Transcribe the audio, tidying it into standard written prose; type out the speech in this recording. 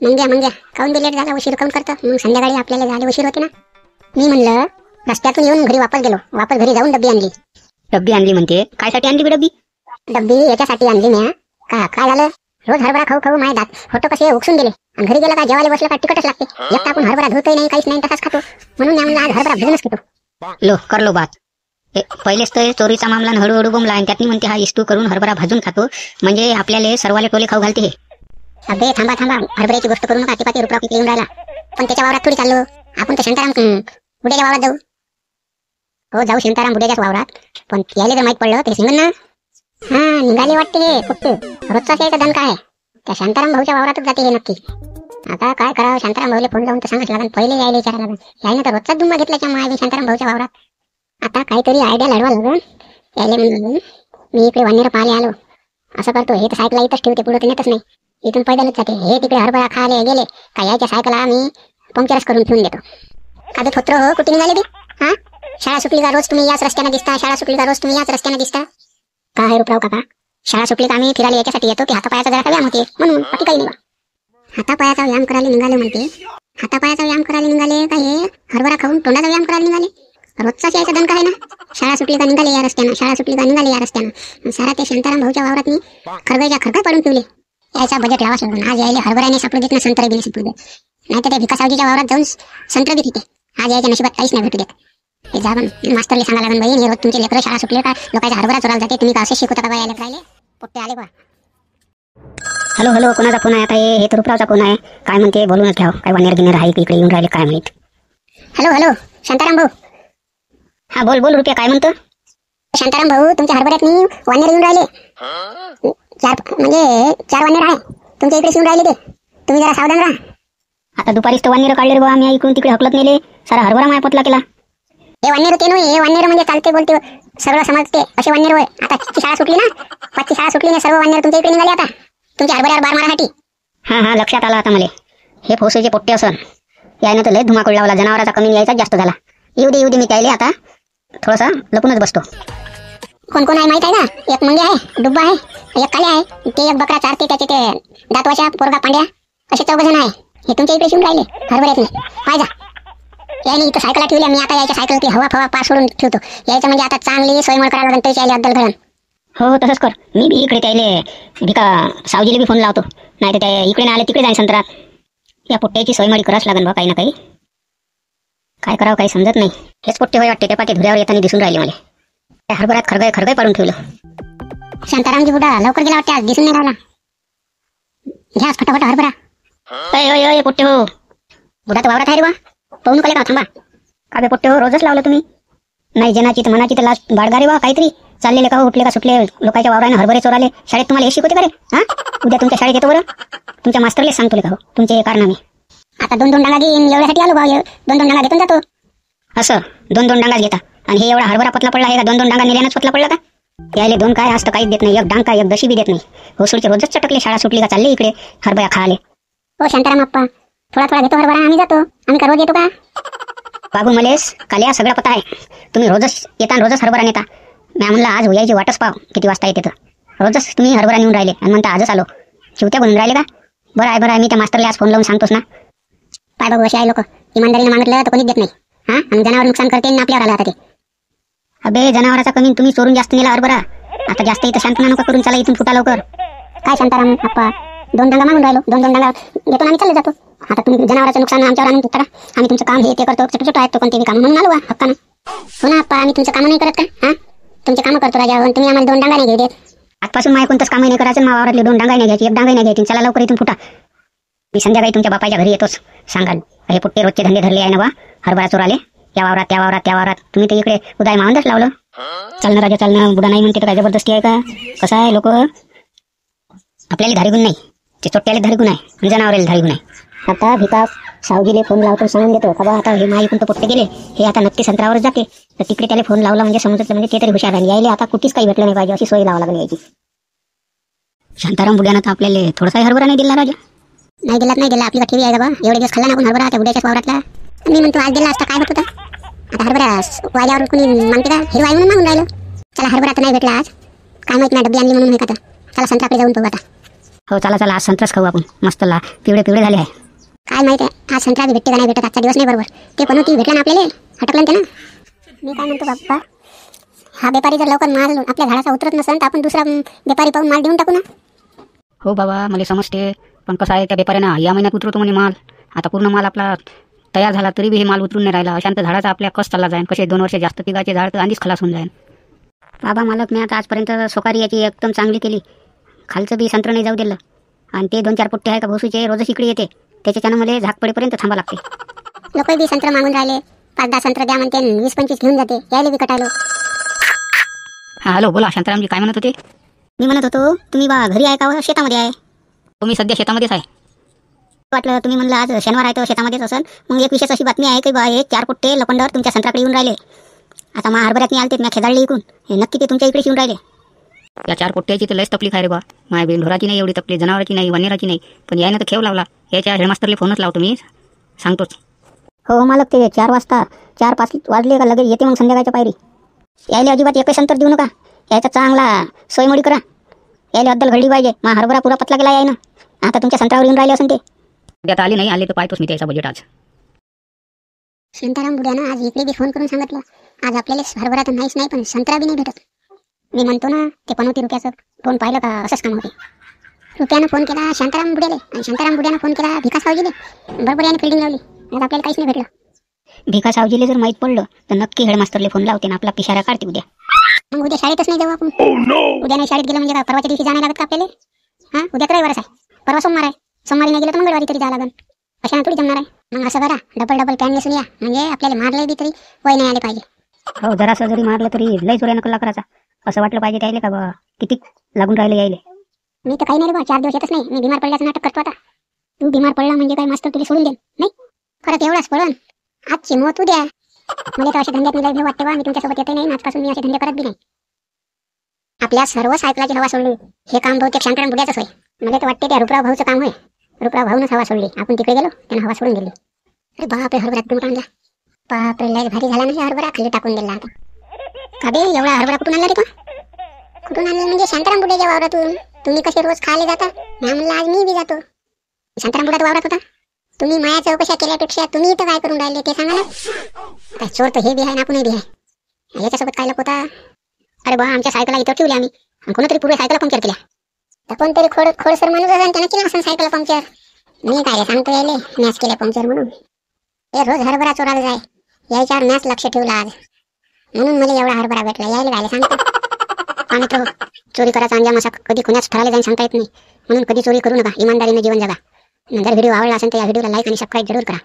मंग्या काऊन लेट झाला, उशीर काऊन करतो? मग संध्याकाळी आपल्याला झाले उशीर होते ना. मी म्हणलं रस्त्यातून येऊन घरी वापस गेलो, वापस घरी जाऊन डब्बी आणली. डब्बी आणली म्हणते? कायसाठी आणली डब्बी? डब्बी याच्यासाठी आणली मी. काय झालं, रोज हरभरा खाऊ खाऊ माझे दात फोटो कसे उकसून गेले आणि घरी गेला का जेवायला बसलं का तिकटच लागते. एक टाकून हरभरा धुतही नाही, काहीच नाही, तसाच खातो. म्हणून मी म्हणलं आज हरभरा भजनच खातो. लो कर लो बात. पहिलेच तर चोरीचा मामला हळूहळू बोंबला आणि त्यातनी म्हणते हा इस्तू करून हरभरा भाजून खातो, म्हणजे आपल्याला सर्वाले टोले खाऊ घालते. हे अबे थांबा हरभऱ्याची गोष्ट करू नका. पाती रुपया येऊन राहिला, पण त्याच्या वावरात थोडी चाललो आपण. तर शांताराम बुड्याच्या वावरात जाऊ. हो जाऊ शांताराम बुड्याच्याच वावरात, पण यायला जर माहित पडलं ते सिंगन ना. हा निघाले वाटते हे फक्त रोजचाच यायचा दणका आहे. त्या शांताराम भाऊच्या वावरातच जाते हे नक्की. आता काय करावं, शांताराम भाऊला फोन लावून तर सांगाच लागेल. पहिले यायला विचारायला लागेल. यायनं तर रोजचाच दुम्मा घेतल्याच्या माय शांताराम भाऊच्या वावरात. आता काहीतरी आयडिया लढवा लागेल. यायला म्हणून मी इकडे वानेर पाहायला आलो. असं करतो, हे तर सायकल इथंच ठेवते, पुढे तर नेतच नाही. इथून पैदलच जाते. हे तिकडे हरभरा खायला गेले का याच्या सायकलला मी पंक्चरच करून ठेवून देतो. का थोत्र हो, कुठे निघाले ते? हा शाळा सुटली का रोज तुम्ही याच रस्त्याने दिसता? शाळा सुटली का रोज तुम्ही याच रस्त्याने दिसता? काय आहे रुपराव काका, शाळा सुटली का आम्ही फिरायला याच्यासाठी येतो की हातापायाचा जरा व्यायाम होते म्हणून. बाकी काही नाही. हातापायाचा व्यायाम करायला निघाले म्हणते. हातापायाचा व्यायाम करायला निघाले का हे हरभरा खाऊन तोंडाचा व्यायाम करायला निघाले? रोजचाच यायचा दणका आहे ना. शाळा सुटली का निघाले या रस्त्यानं, शाळा सुटली का निघाले या रस्त्यानं. सारा ते शांताराम भाऊच्या वावरात मी खरगायच्या खरगाय पाडून ठेवले. यायचा बजेट लावा लागून. आज यायला हरभऱ्याने सापडू देत ना, संत्रा बिल सापडू देत नाही. तर त्या भिकासावजीच्या वावरात जाऊन संत्र बी तिथे. आज यायच्या नशिबात काहीच नाही भेटू देत. हे जा पण मास्तरला सांगा लागून, बाई हे रोज तुमचे लेकरं शाळा सुटले का लोकांच्या हरभरा चोरायला जाते, तुम्ही का असे शिकवता का यायला राहिले पोट्टे आले का? हॅलो कोणाचा फोन आहे आता? हे तर रुपरावचा फोन आहे. काय म्हणते बोलूनच घ्याव. काय वानेर गिनेर आहे की इकडे येऊन राहिले काय माहित. हॅलो शांताराम भाऊ. हा बोल रुपया, काय म्हणतो? शांताराम भाऊ, तुमच्या हरभऱ्यात मी वानेर येऊन राहिले. चार वानेर आहे तुमच्या इकडे येऊन राहिले. ते तुम्ही जरा सावधान राहा. आता दुपारीच तर वानेर काढले रे बा. आम्ही इकडून तिकडे हकलत नेले, सारा हरभरा माया पतला केला. हे वानेर ते नाही, हे वानेर म्हणजे चालते बोलते सगळं समजते असे वानेर होय. आता शाळा सुटली ना, 5ची शाळा सुटली ना, सर्व वानेर तुमच्या इकडे निघाले आता तुमच्या हरभऱ्यावर बार मारासाठी. हा लक्षात आला आता मला. हे फोसेचे पोट्टे असन. यायनं तर लय धुमाकूळ लावला. जनावराचा कमी यायचा जास्त झाला. येऊ दे मी त्याले आता थोडासा लपूनच बसतो. कोण आहे माहित आहे का? एक मंगे आहे, डुब्बा आहे, एक काले आहे, ते एक बकरा चारते, त्याचे ते दातवाच्या पोरगा पांड्या, असे 4 जण आहे. हे तुमच्या इकडे येऊन राहिले हरभऱ्यात नाही. पाहिजा यायला इथं सायकल ठेवल्या मी. आता यायच्या सायकल हवा फवा पास सोडून ठेवतो. यायचं म्हणजे आता चांगली सोयमळ करायला लागेल त्याची यायला अद्दल घालून. हो तसंच कर. मी बी इकडे त्याले भिका सावजीला बी फोन लावतो. नाही तर त्या इकडे नाही आले तिकडे जाईन संत्रात. या पोट्ट्याची सोयमळी करावंच लागेल बा काही ना काही. काय करावं काही समजत नाही. हेच पोट्टे होय वाटते. त्या पाठी धुऱ्यावर येताना दिसून राहिले मला. त्या हरभऱ्यात खरगाय पाडून ठेवलं. शांतारामजी बुडा लवकर गेला वाटते, आज दिसून नाही राहिला. घ्या फटाफट हरभरा. अय पोट्टे हो, बुडा तर वावरात आहे रे बा. पाहून कले का? थांबा. का बे पोट्टे हो, रोजच लावलं तुम्ही? नाही जनाची तर मनाची तर लास्ट बाळगारे बा. काहीतरी चाललेले का, उठले का सुटले लोकांच्या वावराने हरभरे चोराले. शाळेत तुम्हाला हे शिकवते का रे? हा उद्या तुमच्या शाळेत येतो बरं. तुमच्या मास्तरलेच सांगतो का हो तुमचे हे कारनामे. आता 2 डांगा घेईन एवढ्यासाठी आलो बा. 2 डांगा घेतून जातो. असं 2 डांगाच घेता आणि हे एवढा हरभरा पतला पडला आहे का? 2 डांगा नेल्यानंच पतला पडला का? यायले 2 काय असतं काहीच देत नाही. एक डांग काय एक दशी बी देत नाही. होसुडचे रोजच चटकले. शाळा सुटली का चालले इकडे हरभरा खाले. हो शांताराम अप्पा, थोडा घेतो हरभरा, आम्ही जातो. आम्ही का रोज येतो का? बाबू मलेस काल्या सगळा पता आहे. तुम्ही रोजच येता रोजच हरभरा नेता. मी म्हणलं आज यायची वाटच पाव किती वाजता येते तर. रोजच तुम्ही हरभरा नेऊन राहिले आणि म्हणता आजच आलो. चिवत्या बनून राहिले का? बरं आहे मी त्या मास्तरला आज फोन लावून सांगतोस ना. पाय बाबू असे आहे लोक, इमानदारीने मागितलं तर कोणीच देत नाही. हा आणि जनावर नुकसान करते ना आपल्यावर आला आता ते. अबे जनावराचा कमी तुम्ही चोरून जास्त नेला हरभरा. आता जास्त इथं शांतपणा नका करून चला इथून फुटा लवकर. काय शांताराम अप्पा, 2 डांगा मागून राहिलो. 2 डांगा घेतो आम्ही चालले जातो. आता तुम्ही जनावराचं नुकसान आमच्यावर आणून देता का? आम्ही तुमचं काम हे ते करतो. छोटं आहेत तो कोणते काम म्हणून आलो हक्कानं. हो ना अप्पा, आम्ही तुमचं काम नाही करत का? हा तुमचे कामं करतो राजा. तुम्ही आम्हाला 2 डांगा नाही घेऊ देत. आजपासून माझ्या कोणतंच कामही नाही करायचं. मावावरातले 2 डांगाही नाही घ्यायची, 1 डांगाही नाही घ्यायची. चला लवकर इथून फुटा. मी संध्याकाळी तुमच्या बापाच्या घरी येतोच. सांगाल हे पुट्टे रोजचे धंदे धरले आहे ना बा. हरभरा चोराले या वावरात त्या वावरात. तुम्ही ते इकडे उदाय मावंदच लावलं. चालणं राजा चालणं. बुडा नाही म्हणते तर काय जबरदस्ती आहे का? कसं आहे लोक आपल्याला धारी गुण नाही, ते चोट्ट्याला धारी गुण आहे आणि जनावराला धारी गुण आहे. आता भिका सावजीले फोन लावतो, सांगून देतो का बा आता हे माई कोणतं पोट्टे गेले, हे आता नक्की संत्रावर जाते. तर तिकडे त्याला फोन लावला म्हणजे समजलं म्हणजे ते तरी हुशार आहे. यायले आता कुठेच काही भेटलं नाही पाहिजे अशी सोय लावा लागली यायची. शांताराम बुड्यानं तर आपल्याला थोडासा हरभरा नाही दिला राजा. नाही दिला आपली ठेवी आहे बा. एवढे दिवस खाल्ला ना हरभरा त्या उद्याच्याच वावरातला. मी म्हणतो आज दिला असता काय होत होता. आता हरभरा वाल्यावर कोणी मागते का? हिरवा आहे म्हणून मागून राहिलो. चला हरभरा तर नाही भेटला आज. काय माहित नाही डब्बी आणली म्हणून. चला संत्राकडे जाऊन पाहू आता. हो चला चला, आज संत्राच खाऊ आपण. मस्त पिवळे पिवळे झाले आहे. काय माहिती आहे आज संत्रा बी भेटते का नाही भेटत. आजचा दिवस नाही बरोबर. ते कोण होती भेटलं ना आपल्याला, हटकलं ते ना. मी काय म्हणतो बाप्पा, हा व्यापारी जर लवकर माल आपल्या झाडाचा उतरत नसेल तर आपण दुसरा व्यापारी पाहून माल देऊन टाकू ना. हो बाबा, मला समजते, पण कसं आहे त्या व्यापाऱ्यानं या महिन्यात उतरवतो म्हणे माल. आता पूर्ण माल आपला तयार झाला तरी बी हे माल उतरून नाही राहिला. अशांत झाडाचा आपल्या कस चालला जाईल. कसे 2 वर्ष जास्त पिकाचे झाड तर आधीच खलास होऊन जाईल. बाबा मालक, मी आता आजपर्यंत सोकारी याची एकदम चांगली केली. खालचं बी संत्र नाही जाऊ दिलं. आणि ते 2-4 पोट्टे आहे का भोसूचे रोजच इकडे येते. त्याच्यानं मला झाक पडेपर्यंत थांबा लागते. लोक बी संत्र मागून राहिले. 5-10 संत्र द्या म्हणते, 20-25 घेऊन जाते. यायला बी कटायलो. हां हॅलो, बोला शांतारामजी, काय म्हणत होते? मी म्हणत होतो तुम्ही बा घरी आहे का व शेतामध्ये आहे? मी सध्या शेतामध्येच आहे. वाटलं तुम्ही म्हणलं आज शनिवार आहे तर शेतामध्येच असेल. मग एक विशेष अशी बातमी आहे की बा हे 4 पोट्टे लपंडावर तुमच्या संत्राकडे येऊन राहिले. आता मग हरभऱ्यात आलते मी खेदाळली इकून. हे नक्की ते तुमच्या इकडे येऊन राहिले. या 4 पोट्ट्याची तर लयच तकलीफ आहे रे बा. माय बी ढोराची नाही एवढी तकलीफ, जनावराची नाही, वनेराची नाही, पण यायनं तर खेळ लावला. याच्या हेडमास्टरला फोनच लावतो मी, सांगतोच. हो मालक, ते 4 वाजता 4-5 वाजले का लगेच येते मग संध्याकाळच्या पायरी. यायला अजिबात एकच अंतर देऊ नका. यायचा चांगला सोयमोडी करा. यायला अद्दल घडली पाहिजे. मग हरभरा पुरा पतला गेला आहे ना. आता तुमच्या संत्रावर येऊन राहिले असेल ते. आता आले नाही आले तर पाहतोच मी त्याचा बजेट आज. शांताराम बुड्यानं आज इकडे बी फोन करून सांगितलं आज आपल्याला हरभरा तर नाहीच नाही पण संत्रा बी नाही भेटत. मी म्हणतो ना ते 15 रुपयाचं फोन पाहिलं का असंच काम होते. रुपयानं फोन केला शांताराम बुड्याले आणि शांताराम बुड्यानं फोन केला भिका सावजीले. बरोबर याने फिल्डिंग लावली. आज आपल्याला काहीच नाही भेटलं. भिका सावजीले जर माहीत पडलं तर नक्की हेडमास्टरले फोन लावते ना आपला पिशारा काढते उद्या. मग उद्या शाळेतच नाही जाऊ आपण. उद्या नाही शाळेत गेलं म्हणजे काय परवाच्या दिवशी जाणार लागत का आपल्याला? हां उद्या तर रविवारच आहे. परवा सोमवार आहे. सोमवारी नाही गेलं तर मंगळवारी तरी जावं लागेल. अशा थोडी जमणार आहे. मग असं करा डबल पॅन नेसून या म्हणजे आपल्याला मारलं बी तरी वय नाही आले पाहिजे. हो जरासं जरी मारलं तरी लई जोऱ्यानं कल्ला करायचा. असं वाटलं पाहिजे त्याले का बा किती लागून राहिले यायले. मी तर काही नाही रे बा 4 दिवस येतच नाही. मी बिमार पडल्याचं नाटक करतो आता. तू बिमार पडला म्हणजे काय मास्तर तुला सोडून देईन नाही. खरं एवढाच पडन आजची मौत उद्या. मला तर अशा धंद्यात नाही वाटते बा. मी तुमच्यासोबत येते नाही. आजपासून मी असे धंदे करत बी नाही. आपल्या सर्व सायकलाची हवा सोडली. हे काम बहुतेक शांताराम बुड्याचंच होय. मला तर वाटते त्या रुपराव भाऊचं काम होय. रुपराव भाऊनच हवा सोडली. आपण तिकडे गेलो त्यानं हवा सोडून दिली. अरे बापरे हरभरा कुठून आणला. बापरे लय भारी झाला ना हरभरा. खाली टाकून दिला आता. का बे एवढा हरभरा कुठून आणला रे तू? कुठून आणला म्हणजे शांताराम बुड्याच्या वावरातून. तुम्ही कसे रोज खायला जाता? मी म्हणलं आज मी बी जातो. शांताराम बुड्यात वावरात होता. तुम्ही माया चौकशा केल्यापेक्षा तुम्ही इथं काय करून राहिले ते सांगा ना. काय चोर तर हे बी आहे ना आपण बी आहे. याच्यासोबत काय लपवता? अरे बा आमच्या सायकला इथं ठेवली आम्ही आणि कोणतरी पूर्वी सायकल पंक्चर केल्या. तर कोणतरी खोडसर माणूस असेल त्यानं केलं असं सायकल पंक्चर. मी काय सांगतो यायले मॅच केलं पंक्चर म्हणून. हे रोज हरभरा चोराला जाय. यायच्यावर मॅच लक्ष ठेवलं आज म्हणून मला एवढा हरभरा भेटला. यायला गायला सांगतो आणि तो चोरी करायचा अंजाम असा कधी कुणाच ठरायला जाऊन सांगता येत नाही. म्हणून कधी चोरी करू नका. इमानदारीने जीवन जगा. जर व्हिडिओ आवडला असेल तर या व्हिडिओला लाईक आणि सबस्क्राईब जरूर करा.